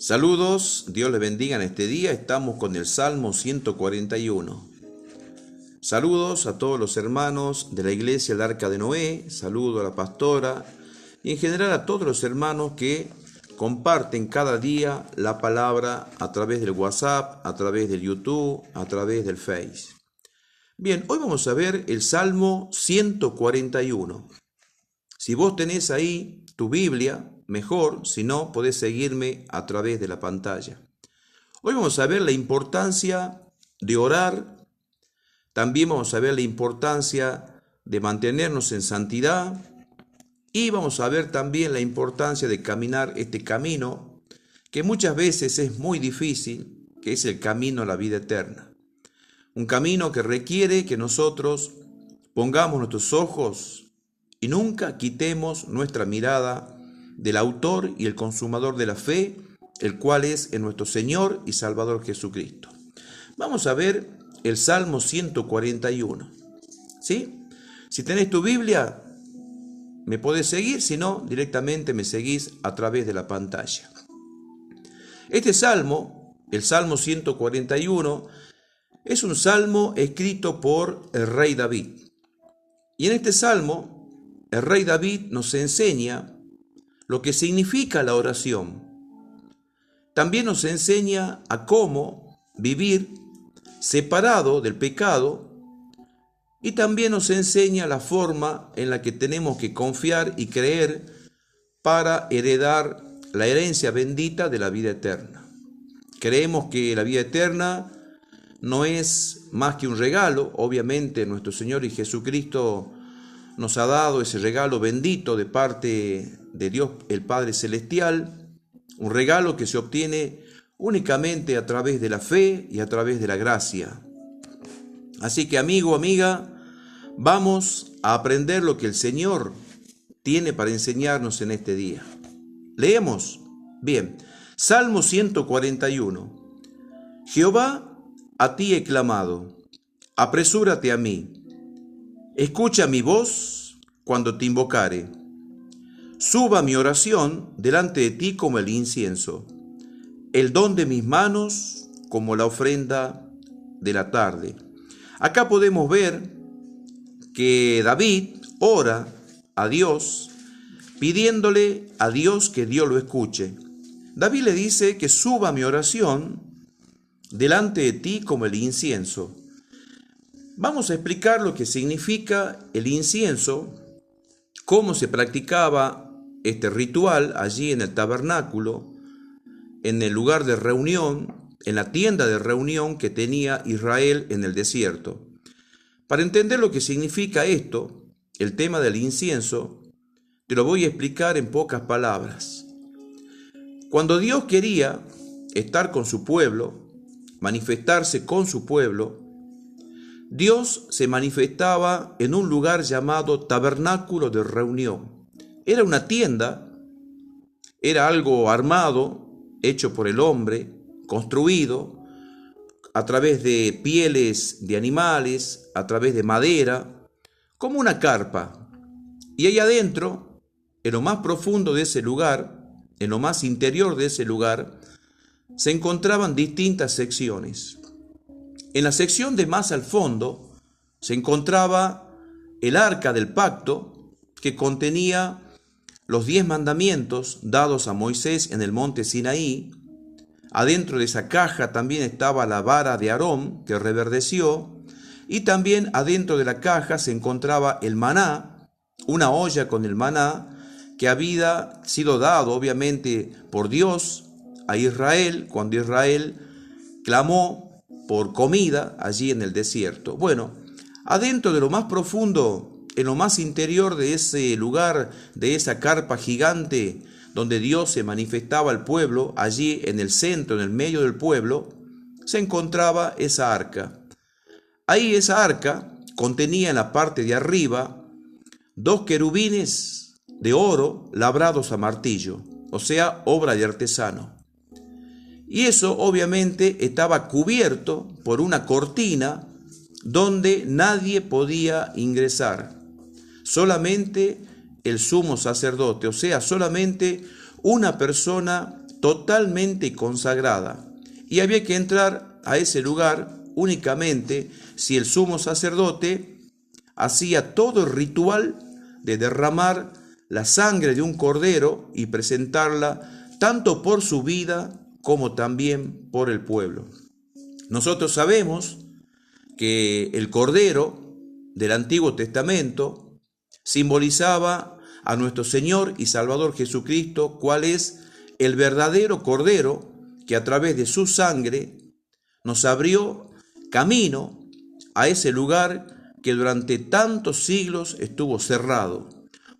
Saludos, Dios les bendiga en este día. Estamos con el Salmo 141. Saludos a todos los hermanos de la iglesia El Arca de Noé, saludo a la pastora y en general a todos los hermanos que comparten cada día la palabra a través del WhatsApp, a través del YouTube, a través del Face. Bien, hoy vamos a ver el Salmo 141. Si vos tenés ahí tu Biblia, mejor, si no, podés seguirme a través de la pantalla. Hoy vamos a ver la importancia de orar, también vamos a ver la importancia de mantenernos en santidad y vamos a ver también la importancia de caminar este camino que muchas veces es muy difícil, que es el camino a la vida eterna. Un camino que requiere que nosotros pongamos nuestros ojos y nunca quitemos nuestra mirada del autor y el consumador de la fe, el cual es en nuestro Señor y Salvador Jesucristo. Vamos a ver el Salmo 141. ¿Sí? Si tenés tu Biblia, me podés seguir, si no, directamente me seguís a través de la pantalla. Este salmo, el Salmo 141, es un salmo escrito por el rey David. Y en este salmo, el rey David nos enseña lo que significa la oración. También nos enseña a cómo vivir separado del pecado y también nos enseña la forma en la que tenemos que confiar y creer para heredar la herencia bendita de la vida eterna. Creemos que la vida eterna no es más que un regalo. Obviamente nuestro Señor y Jesucristo nos ha dado ese regalo bendito de parte de Dios el Padre Celestial, un regalo que se obtiene únicamente a través de la fe y a través de la gracia. Así que amigo, amiga, vamos a aprender lo que el Señor tiene para enseñarnos en este día. Leemos. Bien, Salmo 141. Jehová, a ti he clamado, apresúrate a mí. Escucha mi voz cuando te invocare. Suba mi oración delante de ti como el incienso, el don de mis manos como la ofrenda de la tarde. Acá podemos ver que David ora a Dios, pidiéndole a Dios que Dios lo escuche. David le dice que suba mi oración delante de ti como el incienso. Vamos a explicar lo que significa el incienso, cómo se practicaba este ritual allí en el tabernáculo, en el lugar de reunión, en la tienda de reunión que tenía Israel en el desierto. Para entender lo que significa esto, el tema del incienso, te lo voy a explicar en pocas palabras. Cuando Dios quería estar con su pueblo, manifestarse con su pueblo, Dios se manifestaba en un lugar llamado tabernáculo de reunión. Era una tienda, era algo armado, hecho por el hombre, construido a través de pieles de animales, a través de madera, como una carpa. Y ahí adentro, en lo más profundo de ese lugar, en lo más interior de ese lugar, se encontraban distintas secciones. En la sección de más al fondo se encontraba el arca del pacto que contenía los 10 mandamientos dados a Moisés en el monte Sinaí. Adentro de esa caja también estaba la vara de Aarón que reverdeció y también adentro de la caja se encontraba el maná, una olla con el maná que había sido dado obviamente por Dios a Israel cuando Israel clamó por comida allí en el desierto. Bueno, adentro de lo más profundo, en lo más interior de ese lugar, de esa carpa gigante donde Dios se manifestaba al pueblo, allí en el centro, en el medio del pueblo, se encontraba esa arca. Ahí esa arca contenía en la parte de arriba 2 querubines de oro labrados a martillo, o sea, obra de artesano. Y eso obviamente estaba cubierto por una cortina donde nadie podía ingresar. Solamente el sumo sacerdote, o sea, solamente una persona totalmente consagrada, y había que entrar a ese lugar únicamente si el sumo sacerdote hacía todo el ritual de derramar la sangre de un cordero y presentarla tanto por su vida como también por el pueblo. Nosotros sabemos que el cordero del Antiguo Testamento simbolizaba a nuestro Señor y Salvador Jesucristo, cuál es el verdadero cordero que a través de su sangre nos abrió camino a ese lugar que durante tantos siglos estuvo cerrado,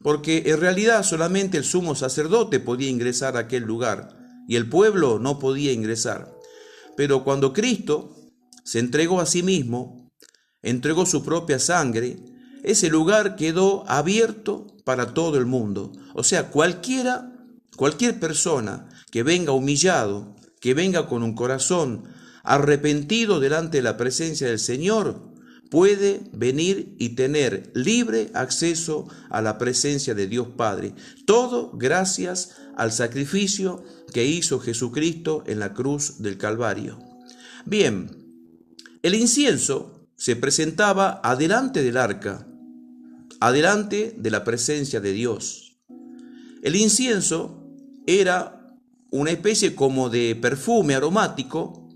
porque en realidad solamente el sumo sacerdote podía ingresar a aquel lugar y el pueblo no podía ingresar. Pero cuando Cristo se entregó a sí mismo, entregó su propia sangre, ese lugar quedó abierto para todo el mundo. O sea, cualquier persona que venga humillado, que venga con un corazón arrepentido delante de la presencia del Señor, puede venir y tener libre acceso a la presencia de Dios Padre. Todo gracias al sacrificio que hizo Jesucristo en la cruz del Calvario. Bien, el incienso se presentaba adelante del arca, adelante de la presencia de Dios. El incienso era una especie como de perfume aromático,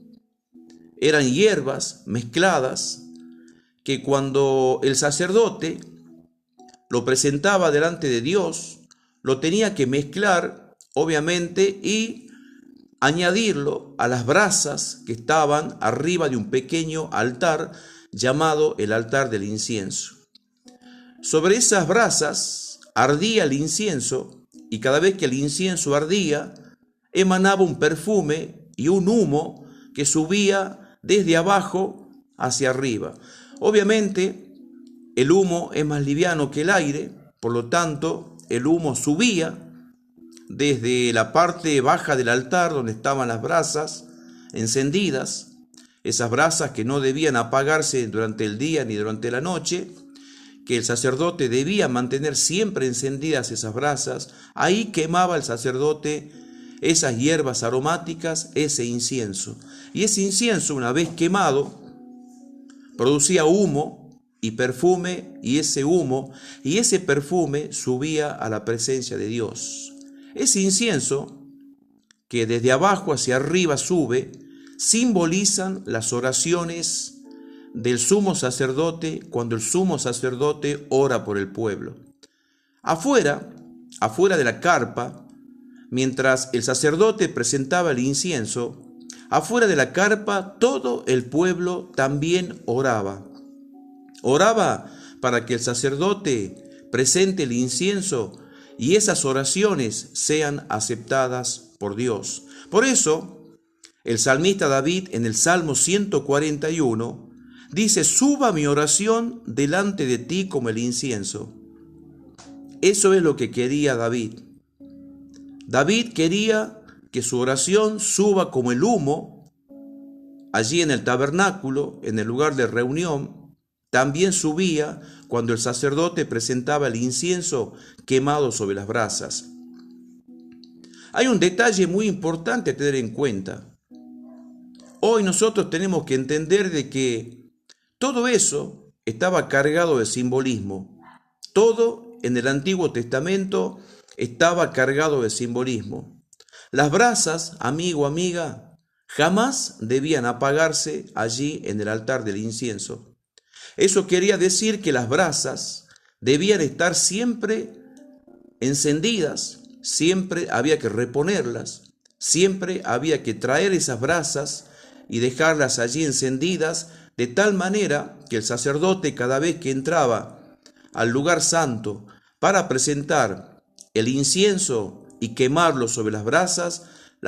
eran hierbas mezcladas que cuando el sacerdote lo presentaba delante de Dios, lo tenía que mezclar, obviamente, y añadirlo a las brasas que estaban arriba de un pequeño altar llamado el altar del incienso. Sobre esas brasas ardía el incienso, y cada vez que el incienso ardía, emanaba un perfume y un humo que subía desde abajo hacia arriba. Obviamente, el humo es más liviano que el aire, por lo tanto, el humo subía desde la parte baja del altar donde estaban las brasas encendidas, esas brasas que no debían apagarse durante el día ni durante la noche, que el sacerdote debía mantener siempre encendidas esas brasas. Ahí quemaba el sacerdote esas hierbas aromáticas, ese incienso. Y ese incienso, una vez quemado, producía humo y perfume, y ese humo y ese perfume subía a la presencia de Dios. Ese incienso, que desde abajo hacia arriba sube, simbolizan las oraciones del sumo sacerdote cuando el sumo sacerdote ora por el pueblo. Afuera de la carpa, mientras el sacerdote presentaba el incienso, afuera de la carpa todo el pueblo también oraba. Oraba para que el sacerdote presente el incienso y esas oraciones sean aceptadas por Dios. Por eso, el salmista David en el Salmo 141 dice: suba mi oración delante de ti como el incienso. Eso es lo que quería David. David quería que su oración suba como el humo. Allí en el tabernáculo, en el lugar de reunión, también subía cuando el sacerdote presentaba el incienso quemado sobre las brasas. Hay un detalle muy importante a tener en cuenta. Hoy nosotros tenemos que entender de que todo eso estaba cargado de simbolismo. Todo en el Antiguo Testamento estaba cargado de simbolismo. Las brasas, amigo, amiga, jamás debían apagarse allí en el altar del incienso. Eso quería decir que las brasas debían estar siempre encendidas, siempre había que reponerlas, siempre había que traer esas brasas y dejarlas allí encendidas, de tal manera que el sacerdote, cada vez que entraba al lugar santo para presentar el incienso y quemarlo sobre las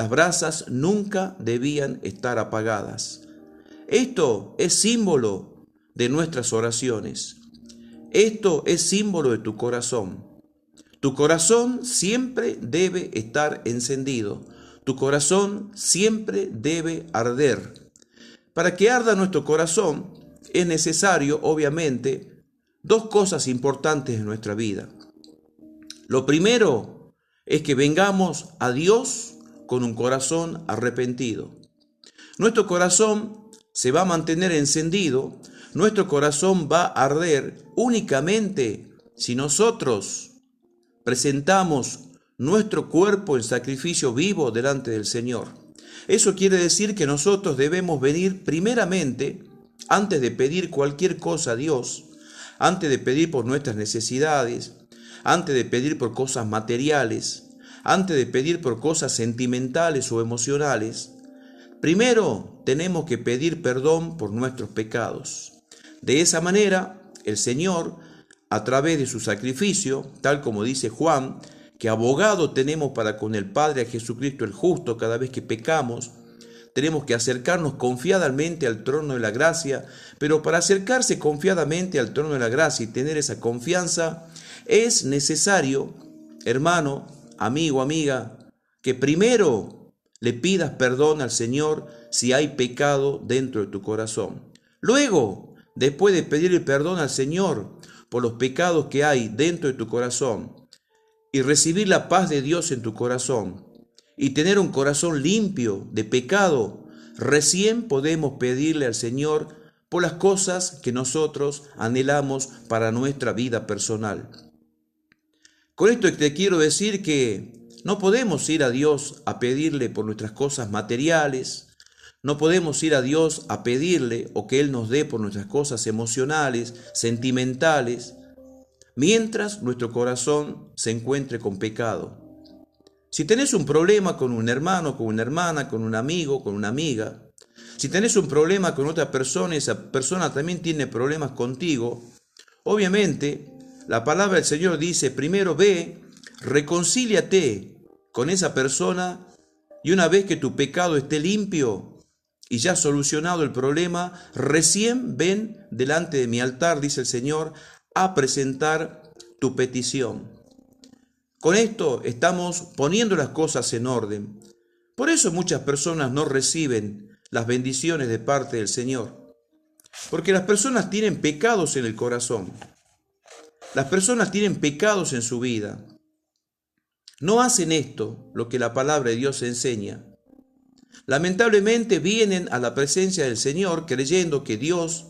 brasas nunca debían estar apagadas. Esto es símbolo de nuestras oraciones. Esto es símbolo de tu corazón. Tu corazón siempre debe estar encendido. Tu corazón siempre debe arder. Para que arda nuestro corazón es necesario, obviamente, dos cosas importantes en nuestra vida. Lo primero es que vengamos a Dios con un corazón arrepentido. Nuestro corazón se va a mantener encendido, nuestro corazón va a arder únicamente si nosotros presentamos nuestro cuerpo en sacrificio vivo delante del Señor. Eso quiere decir que nosotros debemos venir primeramente, antes de pedir cualquier cosa a Dios, antes de pedir por nuestras necesidades, antes de pedir por cosas materiales, antes de pedir por cosas sentimentales o emocionales, primero tenemos que pedir perdón por nuestros pecados. De esa manera, el Señor, a través de su sacrificio, tal como dice Juan, que abogado tenemos para con el Padre a Jesucristo el justo cada vez que pecamos, tenemos que acercarnos confiadamente al trono de la gracia, pero para acercarse confiadamente al trono de la gracia y tener esa confianza, es necesario, hermano, amigo, amiga, que primero le pidas perdón al Señor si hay pecado dentro de tu corazón. Luego, después de pedirle perdón al Señor por los pecados que hay dentro de tu corazón y recibir la paz de Dios en tu corazón y tener un corazón limpio de pecado, recién podemos pedirle al Señor por las cosas que nosotros anhelamos para nuestra vida personal. Con esto te quiero decir que no podemos ir a Dios a pedirle por nuestras cosas materiales, no podemos ir a Dios a pedirle o que Él nos dé por nuestras cosas emocionales, sentimentales, mientras nuestro corazón se encuentre con pecado. Si tenés un problema con un hermano, con una hermana, con un amigo, con una amiga, si tenés un problema con otra persona y esa persona también tiene problemas contigo, obviamente la palabra del Señor dice, primero ve, reconcíliate con esa persona y una vez que tu pecado esté limpio y ya solucionado el problema, recién ven delante de mi altar, dice el Señor, a presentar tu petición. Con esto estamos poniendo las cosas en orden. Por eso muchas personas no reciben las bendiciones de parte del Señor, porque las personas tienen pecados en el corazón. Las personas tienen pecados en su vida. No hacen esto, lo que la palabra de Dios enseña. Lamentablemente vienen a la presencia del Señor creyendo que Dios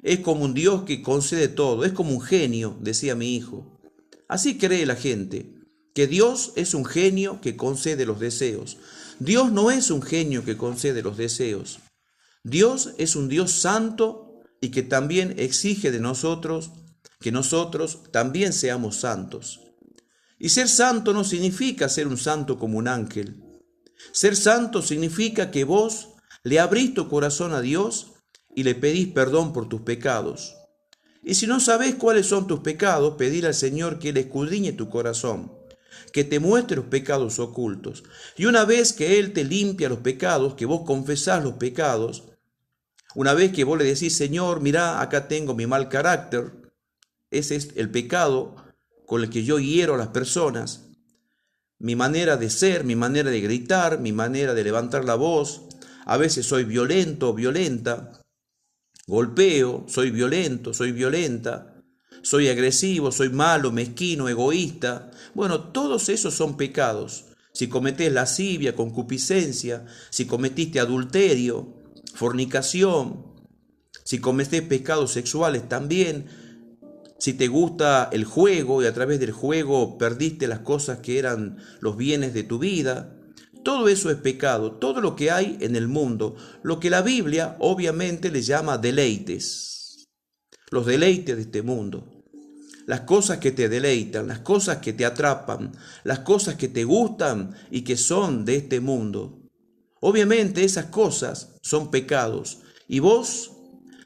es como un Dios que concede todo, es como un genio, decía mi hijo. Así cree la gente, que Dios es un genio que concede los deseos. Dios no es un genio que concede los deseos. Dios es un Dios santo y que también exige de nosotros que nosotros también seamos santos. Y ser santo no significa ser un santo como un ángel. Ser santo significa que vos le abrís tu corazón a Dios y le pedís perdón por tus pecados. Y si no sabés cuáles son tus pecados, pedir al Señor que Él escudriñe tu corazón, que te muestre los pecados ocultos. Y una vez que Él te limpia los pecados, que vos confesás los pecados, una vez que vos le decís, Señor, mirá, acá tengo mi mal carácter, ese es el pecado con el que yo hiero a las personas, mi manera de ser, mi manera de gritar, mi manera de levantar la voz, a veces soy violento o violenta, golpeo, soy violento, soy violenta, soy agresivo, soy malo, mezquino, egoísta. Bueno, todos esos son pecados. Si cometés lascivia, concupiscencia, si cometiste adulterio, fornicación, si cometés pecados sexuales también, si te gusta el juego y a través del juego perdiste las cosas que eran los bienes de tu vida, todo eso es pecado, todo lo que hay en el mundo, lo que la Biblia obviamente le llama deleites, los deleites de este mundo, las cosas que te deleitan, las cosas que te atrapan, las cosas que te gustan y que son de este mundo. Obviamente esas cosas son pecados y vos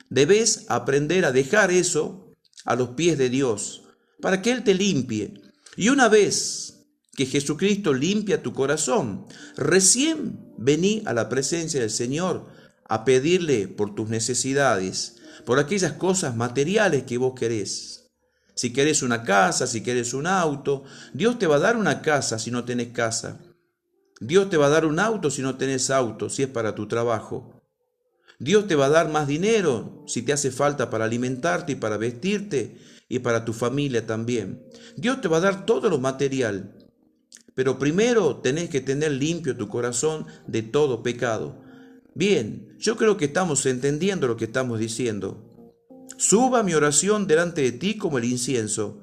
debés aprender a dejar eso a los pies de Dios para que Él te limpie. Y una vez que Jesucristo limpia tu corazón, recién vení a la presencia del Señor a pedirle por tus necesidades, por aquellas cosas materiales que vos querés. Si querés una casa, si querés un auto, Dios te va a dar una casa si no tenés casa. Dios te va a dar un auto si no tenés auto, si es para tu trabajo. Dios te va a dar más dinero si te hace falta para alimentarte y para vestirte y para tu familia también. Dios te va a dar todo lo material. pero primero tenés que tener limpio tu corazón de todo pecado. Bien, yo creo que estamos entendiendo lo que estamos diciendo. Suba mi oración delante de ti como el incienso,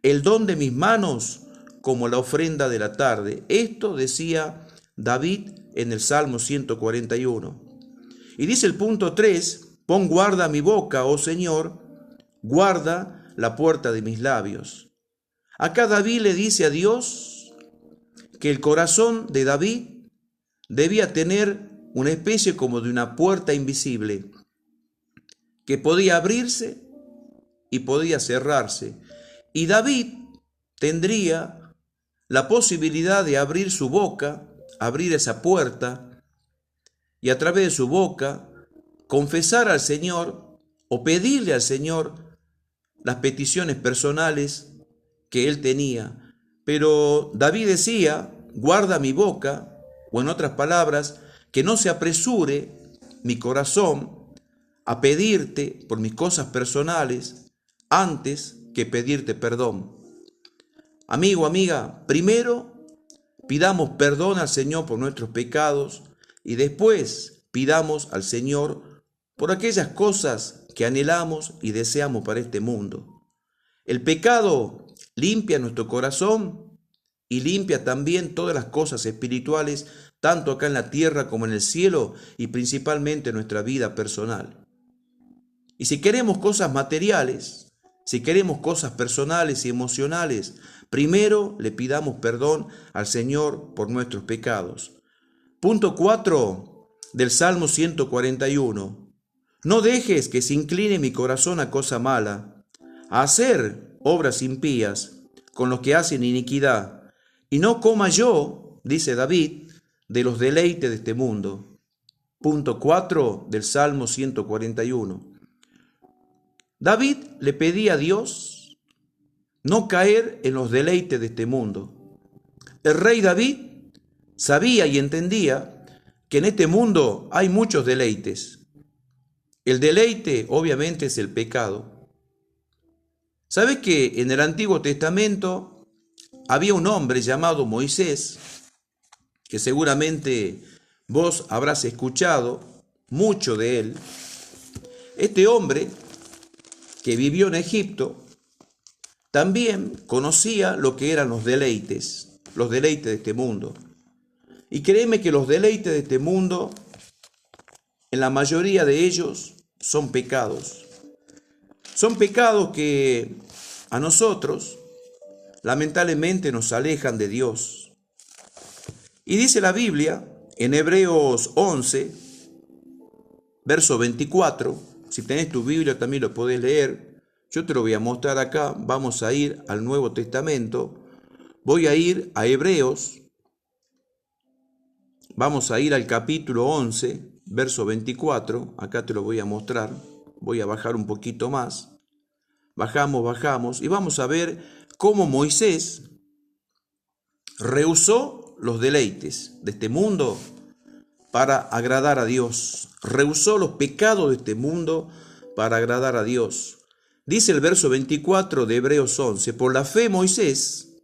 el don de mis manos como la ofrenda de la tarde. Esto decía David en el Salmo 141. Y dice el punto 3, pon guarda a mi boca, oh Señor, guarda la puerta de mis labios. Acá David le dice a Dios que el corazón de David debía tener una especie como de una puerta invisible, que podía abrirse y podía cerrarse. Y David tendría la posibilidad de abrir su boca, abrir esa puerta, y a través de su boca confesar al Señor o pedirle al Señor las peticiones personales que él tenía. Pero David decía, guarda mi boca, o en otras palabras, que no se apresure mi corazón a pedirte por mis cosas personales antes que pedirte perdón. Amigo, amiga, primero pidamos perdón al Señor por nuestros pecados y después pidamos al Señor por aquellas cosas que anhelamos y deseamos para este mundo. El pecado limpia nuestro corazón y limpia también todas las cosas espirituales, tanto acá en la tierra como en el cielo, y principalmente nuestra vida personal. Y si queremos cosas materiales, si queremos cosas personales y emocionales, primero le pidamos perdón al Señor por nuestros pecados. Punto 4 del Salmo 141. No dejes que se incline mi corazón a cosa mala, a hacer obras impías con los que hacen iniquidad, y no coma yo, dice David, de los deleites de este mundo. Punto 4 del Salmo 141. David le pedía a Dios no caer en los deleites de este mundo. El rey David sabía y entendía que en este mundo hay muchos deleites. El deleite obviamente es el pecado. ¿Sabes que en el Antiguo Testamento había un hombre llamado Moisés, que seguramente vos habrás escuchado mucho de él? Este hombre, que vivió en Egipto, también conocía lo que eran los deleites de este mundo. Y créeme que los deleites de este mundo, en la mayoría de ellos, son pecados. Son pecados que a nosotros, lamentablemente, nos alejan de Dios. Y dice la Biblia, en Hebreos 11, verso 24, si tenés tu Biblia también lo podés leer. Yo te lo voy a mostrar acá. Vamos a ir al Nuevo Testamento. Voy a ir a Hebreos. Vamos a ir al capítulo 11, verso 24. Acá te lo voy a mostrar. Voy a bajar un poquito más. Bajamos y vamos a ver cómo Moisés rehusó los deleites de este mundo para agradar a Dios. Rehusó los pecados de este mundo para agradar a Dios. Dice el verso 24 de Hebreos 11, por la fe Moisés,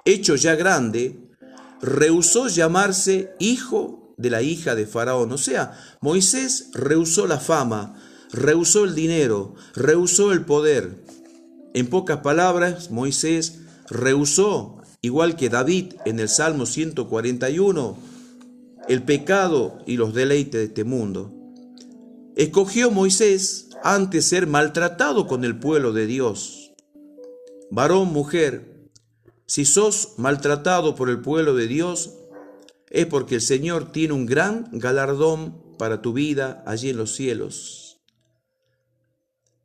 hecho ya grande, rehusó llamarse hijo de la hija de Faraón. O sea, Moisés rehusó la fama, rehusó el dinero, rehusó el poder. En pocas palabras, Moisés rehusó, igual que David en el Salmo 141, el pecado y los deleites de este mundo. Escogió Moisés antes ser maltratado con el pueblo de Dios. Varón, mujer, si sos maltratado por el pueblo de Dios, es porque el Señor tiene un gran galardón para tu vida allí en los cielos.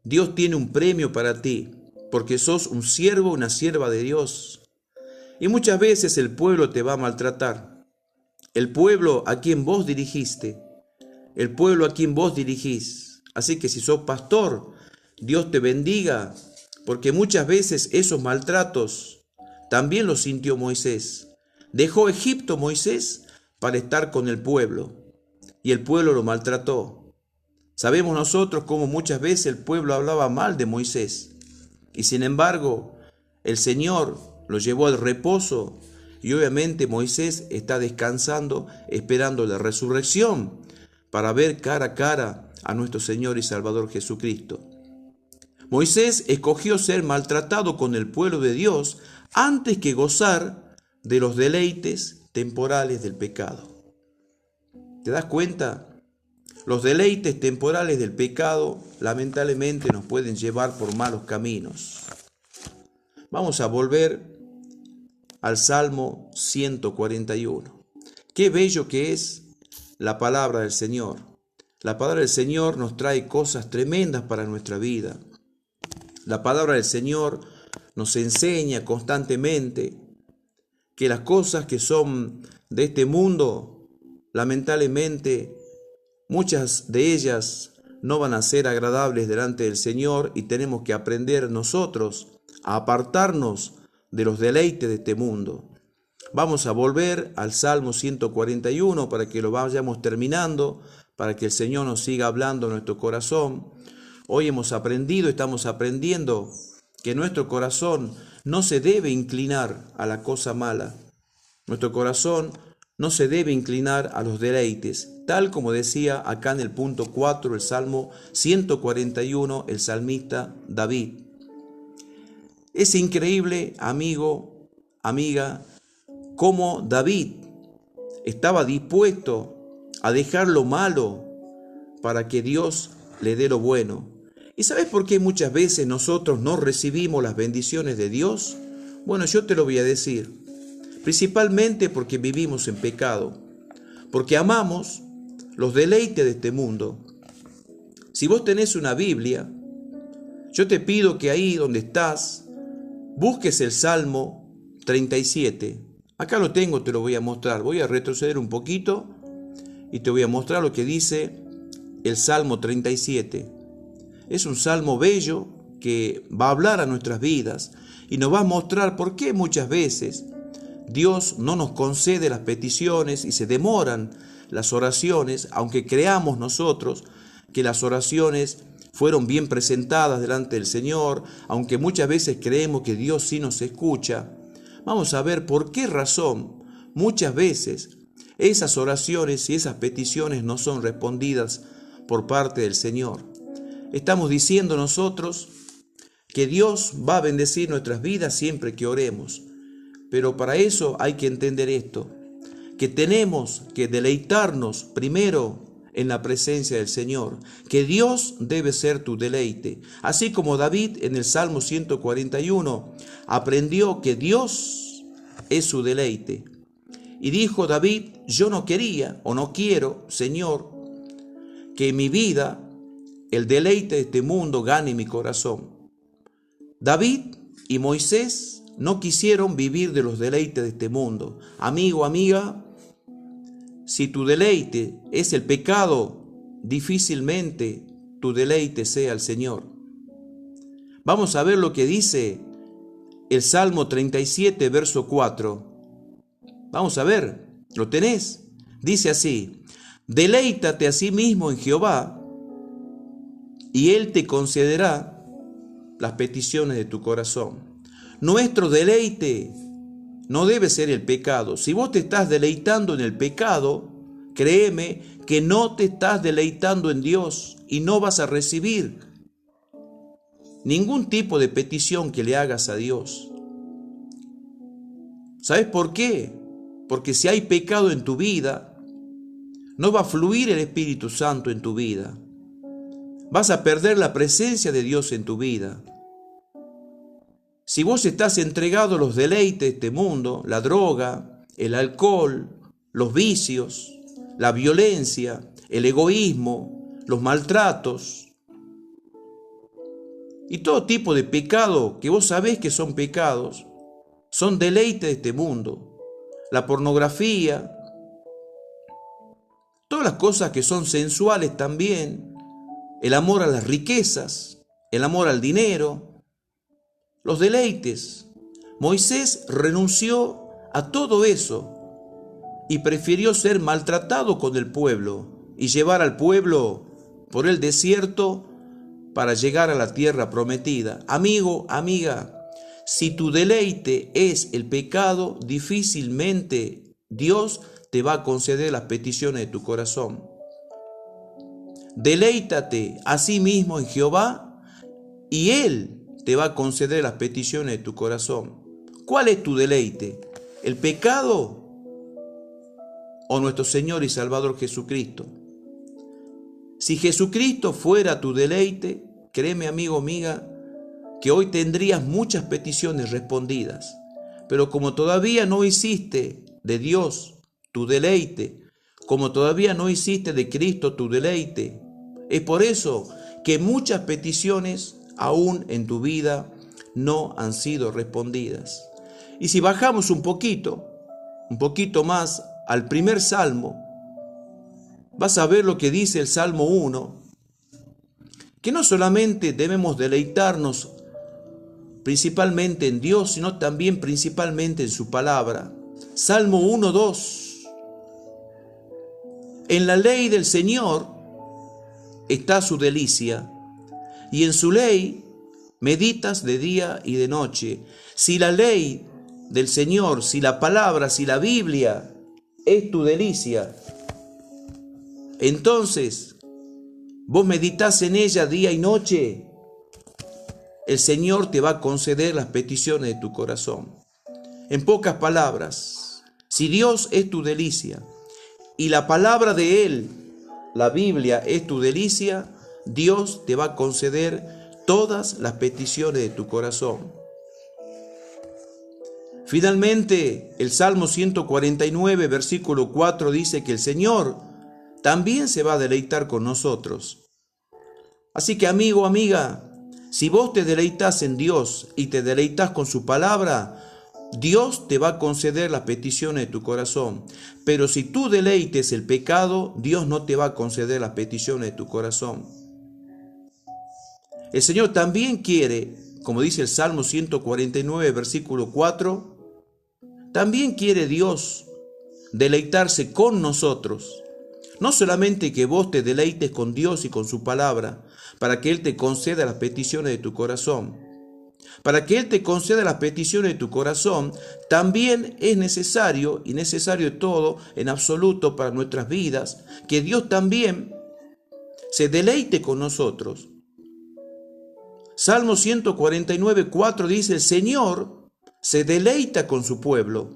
Dios tiene un premio para ti, porque sos un siervo, una sierva de Dios. Y muchas veces el pueblo te va a maltratar. El pueblo a quien vos dirigiste, el pueblo a quien vos dirigís. Así que si sos pastor, Dios te bendiga, porque muchas veces esos maltratos también los sintió Moisés. Dejó Egipto Moisés para estar con el pueblo, y el pueblo lo maltrató. Sabemos nosotros cómo muchas veces el pueblo hablaba mal de Moisés, y sin embargo el Señor lo llevó al reposo Y obviamente Moisés está descansando, esperando la resurrección para ver cara a cara a nuestro Señor y Salvador Jesucristo. Moisés escogió ser maltratado con el pueblo de Dios antes que gozar de los deleites temporales del pecado. ¿Te das cuenta? Los deleites temporales del pecado lamentablemente nos pueden llevar por malos caminos. Vamos a volver al Salmo 141. Qué bello que es la palabra del Señor. La palabra del Señor nos trae cosas tremendas para nuestra vida. La palabra del Señor nos enseña constantemente que las cosas que son de este mundo, lamentablemente, muchas de ellas no van a ser agradables delante del Señor y tenemos que aprender nosotros a apartarnos de los deleites de este mundo. Vamos a volver al Salmo 141 para que lo vayamos terminando, para que el Señor nos siga hablando en nuestro corazón. Hoy estamos aprendiendo que nuestro corazón no se debe inclinar a la cosa mala. Nuestro corazón no se debe inclinar a los deleites, tal como decía acá en el punto 4 del Salmo 141 el salmista David. Es increíble, amigo, amiga, cómo David estaba dispuesto a dejar lo malo para que Dios le dé lo bueno. ¿Y sabes por qué muchas veces nosotros no recibimos las bendiciones de Dios? Bueno, yo te lo voy a decir. Principalmente porque vivimos en pecado, porque amamos los deleites de este mundo. Si vos tenés una Biblia, yo te pido que ahí donde estás, busques el Salmo 37. Acá lo tengo, te lo voy a mostrar. Voy a retroceder un poquito y te voy a mostrar lo que dice el Salmo 37. Es un salmo bello que va a hablar a nuestras vidas y nos va a mostrar por qué muchas veces Dios no nos concede las peticiones y se demoran las oraciones, aunque creamos nosotros que las oraciones fueron bien presentadas delante del Señor, aunque muchas veces creemos que Dios sí nos escucha. Vamos a ver por qué razón muchas veces esas oraciones y esas peticiones no son respondidas por parte del Señor. Estamos diciendo nosotros que Dios va a bendecir nuestras vidas siempre que oremos. Pero para eso hay que entender esto, que tenemos que deleitarnos primero en la presencia del Señor, que Dios debe ser tu deleite. Así como David en el Salmo 141 aprendió que Dios es su deleite. Y dijo David, yo no quería o no quiero, Señor, que en mi vida el deleite de este mundo gane mi corazón. David y Moisés no quisieron vivir de los deleites de este mundo. Amigo, amiga, si tu deleite es el pecado, difícilmente tu deleite sea el Señor. Vamos a ver lo que dice el Salmo 37, verso 4. Vamos a ver, ¿lo tenés? Dice así, deleítate a sí mismo en Jehová, y Él te concederá las peticiones de tu corazón. Nuestro deleite no debe ser el pecado. Si vos te estás deleitando en el pecado, créeme que no te estás deleitando en Dios y no vas a recibir ningún tipo de petición que le hagas a Dios. ¿Sabes por qué? Porque si hay pecado en tu vida, no va a fluir el Espíritu Santo en tu vida. Vas a perder la presencia de Dios en tu vida. Si vos estás entregado a los deleites de este mundo, la droga, el alcohol, los vicios, la violencia, el egoísmo, los maltratos y todo tipo de pecado que vos sabés que son pecados, son deleites de este mundo. La pornografía, todas las cosas que son sensuales también, el amor a las riquezas, el amor al dinero, los deleites. Moisés renunció a todo eso y prefirió ser maltratado con el pueblo y llevar al pueblo por el desierto para llegar a la tierra prometida. Amigo, amiga, Si tu deleite es el pecado, difícilmente Dios te va a conceder las peticiones de tu corazón. Deleítate a sí mismo en Jehová y Él te va a conceder las peticiones de tu corazón. ¿Cuál es tu deleite? ¿El pecado o nuestro Señor y Salvador Jesucristo? Si Jesucristo fuera tu deleite, créeme, amigo, amiga, que hoy tendrías muchas peticiones respondidas. Pero como todavía no hiciste de Dios tu deleite, como todavía no hiciste de Cristo tu deleite, es por eso que muchas peticiones aún en tu vida no han sido respondidas. Y si bajamos un poquito más al primer salmo, vas a ver lo que dice el Salmo 1, que no solamente debemos deleitarnos principalmente en Dios, sino también principalmente en su palabra. Salmo 1:2. En la ley del Señor está su delicia, y en su ley meditas de día y de noche. Si la ley del Señor, si la palabra, si la Biblia es tu delicia, entonces vos meditas en ella día y noche, el Señor te va a conceder las peticiones de tu corazón. En pocas palabras, si Dios es tu delicia y la palabra de Él, la Biblia, es tu delicia, Dios te va a conceder todas las peticiones de tu corazón. Finalmente, el Salmo 149, versículo 4 dice que el Señor también se va a deleitar con nosotros. Así que, amigo, amiga, si vos te deleitas en Dios y te deleitas con su palabra, Dios te va a conceder las peticiones de tu corazón. Pero si tú deleites el pecado, Dios no te va a conceder las peticiones de tu corazón. El Señor también quiere, como dice el Salmo 149, versículo 4, también quiere Dios deleitarse con nosotros. No solamente que vos te deleites con Dios y con su palabra, para que Él te conceda las peticiones de tu corazón. Para que Él te conceda las peticiones de tu corazón, también es necesario, y necesario todo en absoluto para nuestras vidas, que Dios también se deleite con nosotros. Salmo 149, 4 dice, el Señor se deleita con su pueblo.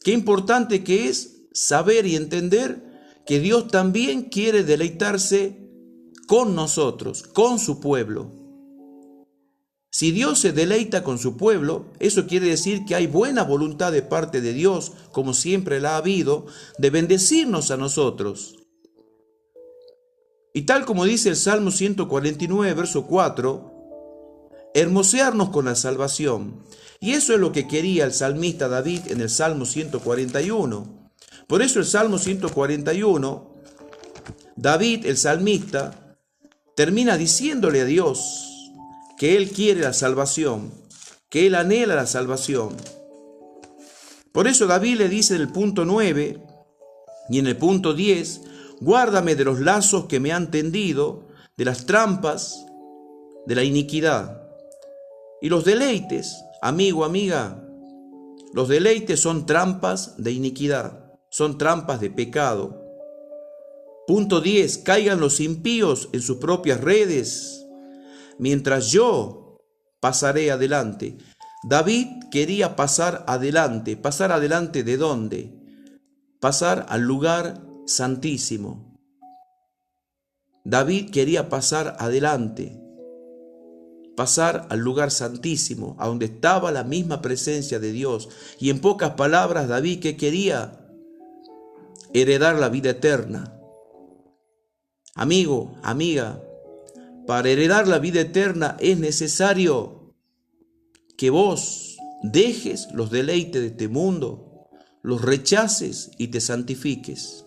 Qué importante que es saber y entender que Dios también quiere deleitarse con nosotros, con su pueblo. Si Dios se deleita con su pueblo, eso quiere decir que hay buena voluntad de parte de Dios, como siempre la ha habido, de bendecirnos a nosotros. Y tal como dice el Salmo 149, verso 4, hermosearnos con la salvación. Y eso es lo que quería el salmista David en el Salmo 141. Por eso el Salmo 141, David, el salmista, termina diciéndole a Dios que Él quiere la salvación, que Él anhela la salvación. Por eso David le dice en el punto 9 y en el punto 10, guárdame de los lazos que me han tendido, de las trampas, de la iniquidad. Y los deleites, amigo, amiga, los deleites son trampas de iniquidad. Son trampas de pecado. Punto 10. Caigan los impíos en sus propias redes, mientras yo pasaré adelante. David quería pasar adelante. ¿Pasar adelante de dónde? Pasar al lugar santísimo. David quería pasar adelante. Pasar al lugar santísimo, a donde estaba la misma presencia de Dios. Y en pocas palabras, David, ¿qué quería? Heredar la vida eterna. Amigo, amiga, para heredar la vida eterna es necesario que vos dejes los deleites de este mundo, los rechaces y te santifiques.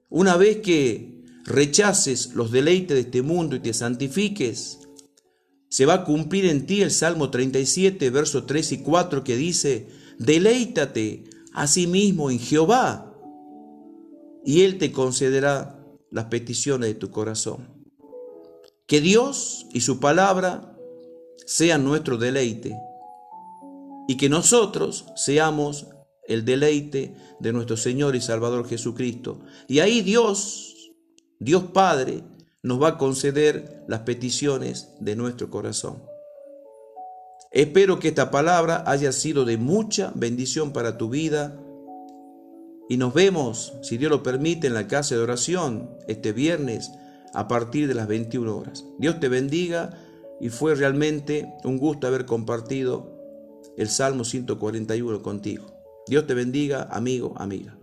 Una vez que rechaces los deleites de este mundo y te santifiques, se va a cumplir en ti el Salmo 37, versos 3 y 4 que dice, deleítate asimismo en Jehová, y Él te concederá las peticiones de tu corazón. Que Dios y su palabra sean nuestro deleite y que nosotros seamos el deleite de nuestro Señor y Salvador Jesucristo. Y ahí Dios Padre, nos va a conceder las peticiones de nuestro corazón. Espero que esta palabra haya sido de mucha bendición para tu vida y nos vemos, si Dios lo permite, en la casa de oración este viernes a partir de las 21 horas. Dios te bendiga y fue realmente un gusto haber compartido el Salmo 141 contigo. Dios te bendiga, amigo, amiga.